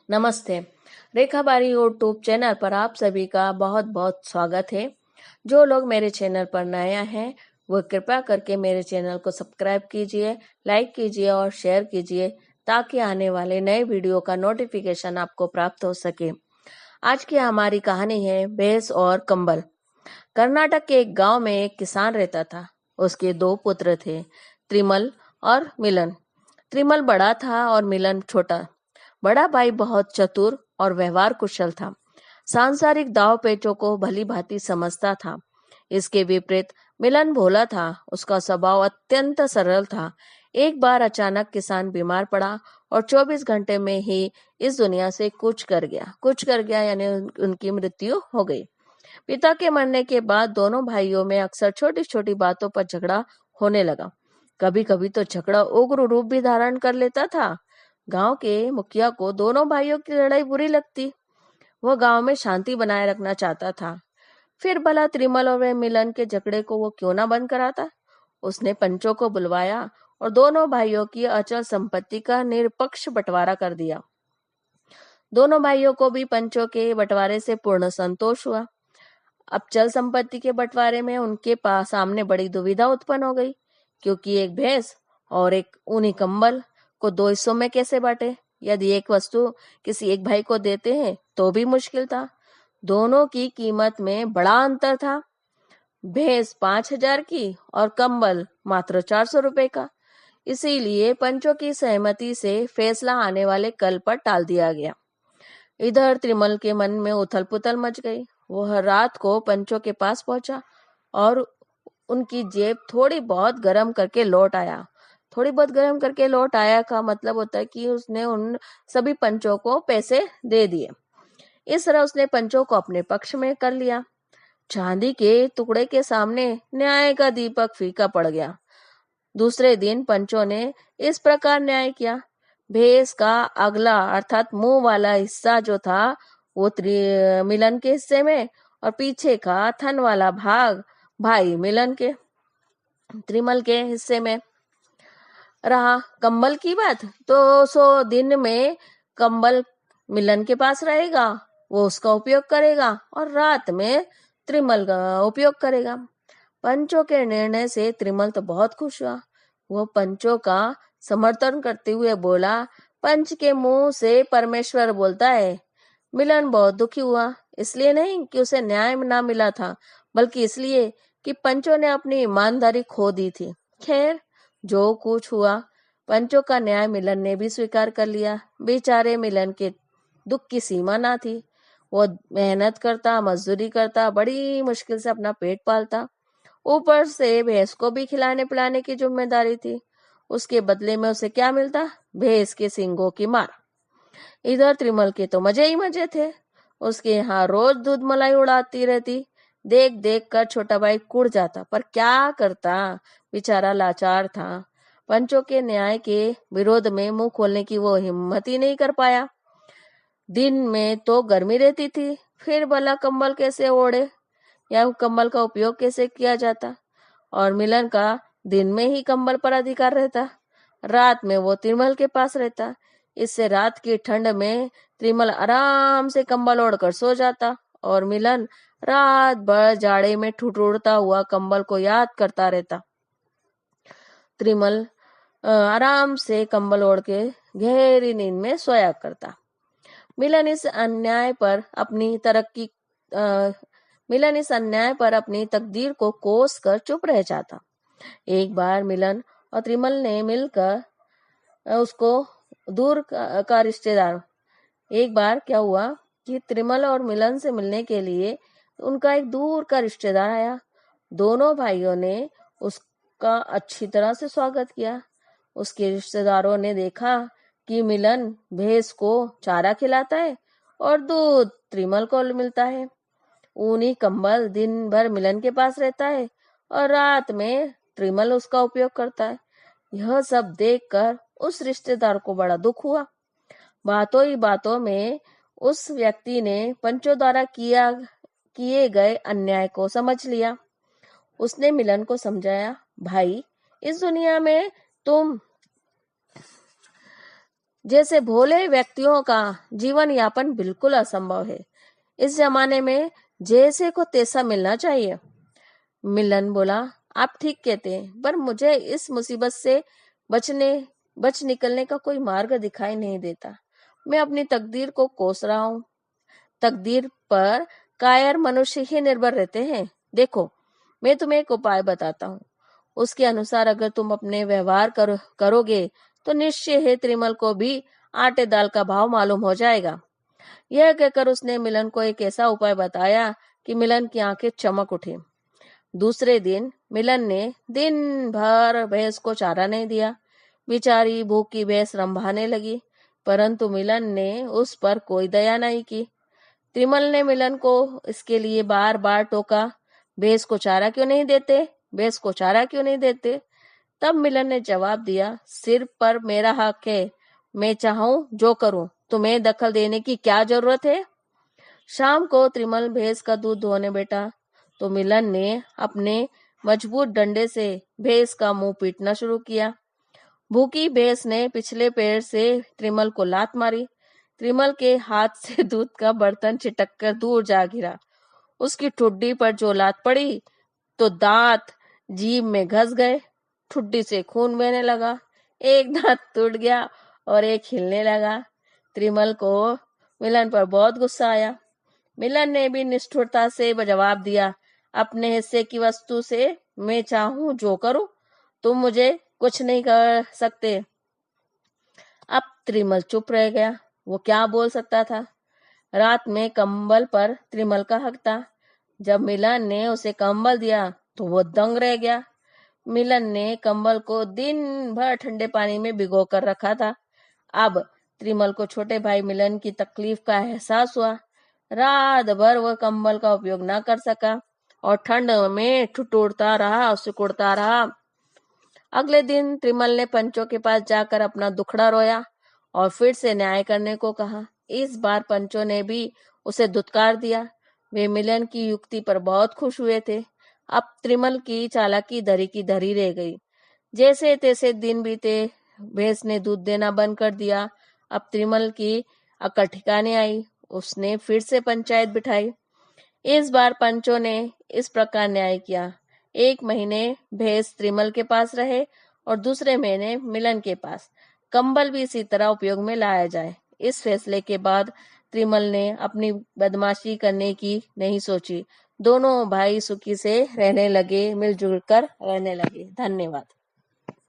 नमस्ते। रेखा बारी YouTube channel पर आप सभी का बहुत बहुत स्वागत है। जो लोग मेरे चैनल पर नया हैं वो कृपया करके मेरे चैनल को सब्सक्राइब कीजिए, लाइक कीजिए और शेयर कीजिए ताकि आने वाले नए वीडियो का नोटिफिकेशन आपको प्राप्त हो सके। आज की हमारी कहानी है भैंस और कंबल। कर्नाटक के एक गांव में एक किसान रहता था। उसके दो पुत्र थे, त्रिमल और मिलन। त्रिमल बड़ा था और मिलन छोटा। बड़ा भाई बहुत चतुर और व्यवहार कुशल था। सांसारिक दाव पेचों को भली भांति समझता था। इसके विपरीत मिलन भोला था। उसका स्वभाव अत्यंत सरल था। एक बार अचानक किसान बीमार पड़ा और 24 घंटे में ही इस दुनिया से कुछ कर गया यानी उनकी मृत्यु हो गई। पिता के मरने के बाद दोनों भाइयों में अक्सर छोटी छोटी बातों पर झगड़ा होने लगा। कभी कभी तो झगड़ा उग्र रूप भी धारण कर लेता था। गांव के मुखिया को दोनों भाइयों की लड़ाई बुरी लगती। वह गांव में शांति बनाए रखना चाहता था। फिर भला त्रिमल और मिलन के झगड़े को वो क्यों ना बंद कराता। उसने पंचों को बुलवाया और दोनों भाइयों की अचल संपत्ति का निरपक्ष बंटवारा कर दिया। दोनों भाइयों को भी पंचों के बंटवारे से पूर्ण संतोष हुआ। अब चल संपत्ति के बंटवारे में उनके पास सामने बड़ी दुविधा उत्पन्न हो गई, क्योंकि एक भैंस और एक ऊनी कंबल को दो हिस्सों में कैसे बांटे। यदि एक वस्तु किसी एक भाई को देते हैं तो भी मुश्किल था। दोनों की कीमत में बड़ा अंतर था। भैंस 5,000 की और कंबल मात्र 400 रुपए का। इसीलिए पंचों की सहमति से फैसला आने वाले कल पर टाल दिया गया। इधर त्रिमल के मन में उथल पुथल मच गई। वह रात को पंचों के पास पहुंचा और उनकी जेब थोड़ी बहुत गर्म करके लौट आया। थोड़ी बहुत गर्म करके लौट आया का मतलब होता है कि उसने उन सभी पंचों को पैसे दे दिए। इस तरह उसने पंचों को अपने पक्ष में कर लिया। चांदी के टुकड़े के सामने न्याय का दीपक फीका पड़ गया। दूसरे दिन पंचों ने इस प्रकार न्याय किया। भैंस का अगला अर्थात मुंह वाला हिस्सा जो था वो मिलन के हिस्से में और पीछे का थन वाला भाग भाई मिलन के त्रिमल के हिस्से में रहा। कंबल की बात तो 100 दिन में कंबल मिलन के पास रहेगा। वो उसका उपयोग करेगा और रात में त्रिमल का उपयोग करेगा। पंचों के निर्णय से त्रिमल तो बहुत खुश हुआ। वो पंचों का समर्थन करते हुए बोला, पंच के मुंह से परमेश्वर बोलता है। मिलन बहुत दुखी हुआ, इसलिए नहीं कि उसे न्याय ना मिला था, बल्कि इसलिए कि पंचों ने अपनी ईमानदारी खो दी थी। खैर, जो कुछ हुआ, पंचों का न्याय मिलन ने भी स्वीकार कर लिया। बेचारे मिलन के दुख की सीमा ना थी। वो मेहनत करता, मजदूरी करता, बड़ी मुश्किल से अपना पेट पालता। ऊपर से भैंस को भी खिलाने पिलाने की जिम्मेदारी थी। उसके बदले में उसे क्या मिलता? भैंस के सींगों की मार। इधर त्रिमल के तो मजे ही मजे थे। उसके यहाँ रोज दूध मलाई उड़ाती रहती। देख देख कर छोटा भाई कुड़ जाता, पर क्या करता, बेचारा लाचार था। पंचों के न्याय के विरोध में मुंह खोलने की वो हिम्मत ही नहीं कर पाया। दिन में तो गर्मी रहती थी, फिर भला कंबल कैसे ओढ़े या कंबल का उपयोग कैसे किया जाता। और मिलन का दिन में ही कंबल पर अधिकार रहता, रात में वो त्रिमल के पास रहता। इससे रात की ठंड में त्रिमल आराम से कंबल ओढ़कर सो जाता और मिलन रात भर जाड़े में ठुठुरता हुआ कंबल को याद करता रहता। त्रिमल आराम से कंबल ओढ़ के गहरी नींद में सोया करता। मिलन इस अन्याय पर अपनी तरक्की मिलन इस अन्याय पर अपनी तकदीर को कोस कर चुप रह जाता। एक बार मिलन और त्रिमल ने मिलकर उसको दूर का रिश्तेदार एक बार क्या हुआ कि त्रिमल और मिलन से मिलने के लिए उनका एक दूर का रिश्तेदार आया। दोनों भाइयों ने उसका अच्छी तरह से स्वागत किया। उसके रिश्तेदारों ने देखा कि मिलन भैंस को चारा खिलाता है और दूध त्रिमल को मिलता है। ऊनी कंबल दिन भर मिलन के पास रहता है और रात में त्रिमल उसका उपयोग करता है। यह सब देखकर उस रिश्तेदार को बड़ा दुख हुआ। बातों ही बातों में उस व्यक्ति ने पंचों द्वारा किए गए अन्याय को समझ लिया। उसने मिलन को समझाया, भाई, इस दुनिया में तुम जैसे भोले व्यक्तियों का जीवन यापन बिल्कुल असंभव है। इस जमाने में जैसे को तैसा मिलना चाहिए। मिलन बोला, आप ठीक कहते हैं, पर मुझे इस मुसीबत से बचने बच निकलने का कोई मार्ग दिखाई नहीं देता। मैं अपनी तकदीर को कोस रहा हूँ। तकदीर पर कायर मनुष्य ही निर्भर रहते हैं। देखो, मैं तुम्हें एक उपाय बताता हूँ। उसके अनुसार अगर तुम अपने व्यवहार करोगे तो निश्चय है त्रिमल को भी आटे दाल का भाव मालूम हो जाएगा। यह कहकर उसने मिलन को एक ऐसा उपाय बताया कि मिलन की आंखें चमक उठी। दूसरे दिन मिलन ने दिन भर भैंस को चारा नहीं दिया। बेचारी भूखी भैंस रंभाने लगी, परंतु मिलन ने उस पर कोई दया नहीं की। त्रिमल ने मिलन को इसके लिए बार बार टोका, भैंस को चारा क्यों नहीं देते, भैंस को चारा क्यों नहीं देते। तब मिलन ने जवाब दिया, सिर पर मेरा हक है, मैं चाहूं जो करूं, तुम्हें दखल देने की क्या जरूरत है। शाम को त्रिमल भैंस का दूध धोने बैठा तो मिलन ने अपने मजबूत डंडे से भैंस का मुंह पीटना शुरू किया। भूखी भैंस ने पिछले पैर से त्रिमल को लात मारी। त्रिमल के हाथ से दूध का बर्तन छिटक कर दूर जा गिरा। उसकी ठुड्डी पर जो लात पड़ी तो दांत जीभ में घस गए। ठुड्डी से खून बहने लगा। एक दांत टूट गया और एक हिलने लगा। त्रिमल को मिलन पर बहुत गुस्सा आया। मिलन ने भी निष्ठुरता से जवाब दिया, अपने हिस्से की वस्तु से मैं चाहूं जो करूं, तुम मुझे कुछ नहीं कर सकते। अब त्रिमल चुप रह गया। वो क्या बोल सकता था। रात में कंबल पर त्रिमल का हक था। जब मिलन ने उसे कंबल दिया तो वो दंग रह गया। मिलन ने कंबल को दिन भर ठंडे पानी में भिगो कर रखा था। अब त्रिमल को छोटे भाई मिलन की तकलीफ का एहसास हुआ। रात भर वह कंबल का उपयोग न कर सका और ठंड में ठिठुरता रहा, सिकुड़ता रहा। अगले दिन त्रिमल ने पंचों के पास जाकर अपना दुखड़ा रोया और फिर से न्याय करने को कहा। इस बार पंचों ने भी उसे धुतकार दिया। वे मिलन की युक्ति पर बहुत खुश हुए थे। अब त्रिमल की चालाकी धरी की धरी रह गई। जैसे तैसे दिन बीते, भैंस ने दूध देना बंद कर दिया। अब त्रिमल की अकल ठिकाने आई। उसने फिर से पंचायत बिठाई। इस बार पंचों ने इस प्रकार न्याय किया। एक महीने भैंस त्रिमल के पास रहे और दूसरे महीने मिलन के पास। कंबल भी इसी तरह उपयोग में लाया जाए। इस फैसले के बाद त्रिमल ने अपनी बदमाशी करने की नहीं सोची। दोनों भाई सुखी से रहने लगे, मिलजुल कर रहने लगे। धन्यवाद।